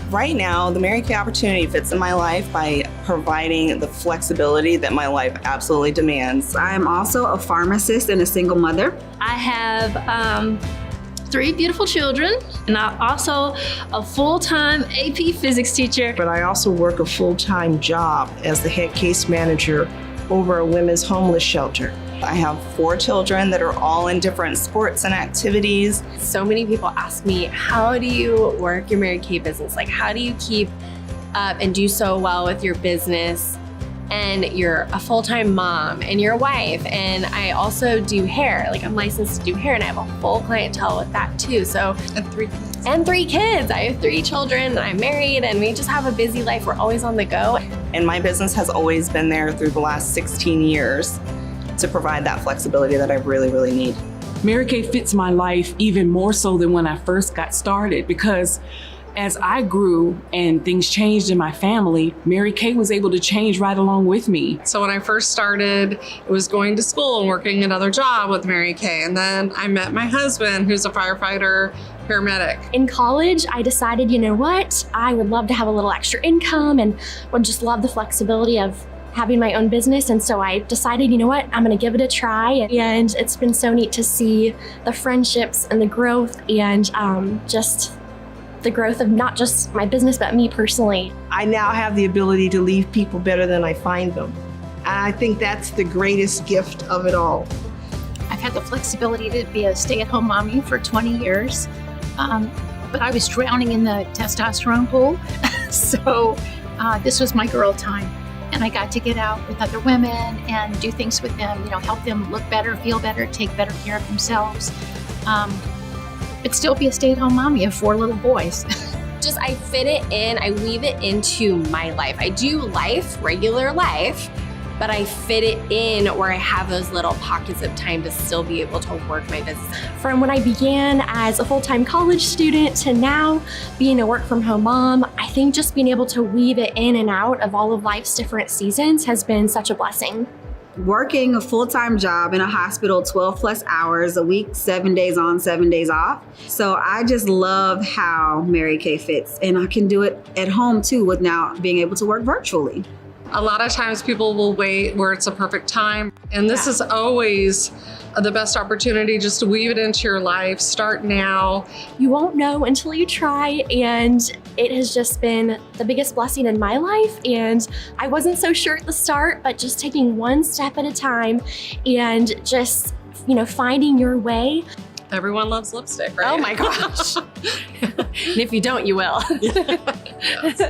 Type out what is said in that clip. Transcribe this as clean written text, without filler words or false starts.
Right now, the Mary Kay opportunity fits in my life by providing the flexibility that my life absolutely demands. I'm also a pharmacist and a single mother. I have 3 beautiful children, and I'm also a full-time AP physics teacher. But I also work a full-time job as the head case manager over a women's homeless shelter. I have 4 children that are all in different sports and activities. So many people ask me, how do you work your Mary Kay business? Like, how do you keep up and do so well with your business? And you're a full-time mom and you're a wife, and I also do hair. Like, I'm licensed to do hair, and I have a full clientele with that too. So, And 3 kids. and 3 kids. I have 3 children, I'm married, and we just have a busy life. We're always on the go. And my business has always been there through the last 16 years to provide that flexibility that I really, really need. Mary Kay fits my life even more so than when I first got started, because as I grew and things changed in my family, Mary Kay was able to change right along with me. So when I first started, it was going to school and working another job with Mary Kay. And then I met my husband, who's a firefighter, paramedic. In college, I decided, you know what, I would love to have a little extra income and would just love the flexibility of having my own business. And so I decided, you know what, I'm gonna give it a try. And it's been so neat to see the friendships and the growth, and just the growth of not just my business, but me personally. I now have the ability to leave people better than I find them. And I think that's the greatest gift of it all. I've had the flexibility to be a stay-at-home mommy for 20 years, but I was drowning in the testosterone pool. So this was my girl time. And I got to get out with other women and do things with them, you know, help them look better, feel better, take better care of themselves. But still be a stay-at-home mommy of 4 little boys. Just, I fit it in, I weave it into my life. I do life, regular life, but I fit it in where I have those little pockets of time to still be able to work my business. From when I began as a full-time college student to now being a work-from-home mom, I think just being able to weave it in and out of all of life's different seasons has been such a blessing. Working a full-time job in a hospital, 12 plus hours a week, 7 days on, 7 days off. So I just love how Mary Kay fits, and I can do it at home too with now being able to work virtually. A lot of times people will wait where it's a perfect time. And this is always the best opportunity just to weave it into your life. Start now. You won't know until you try, and it has just been the biggest blessing in my life. And I wasn't so sure at the start, but just taking one step at a time and just, you know, finding your way. Everyone loves lipstick, right? Oh my gosh. And if you don't, you will. Yes.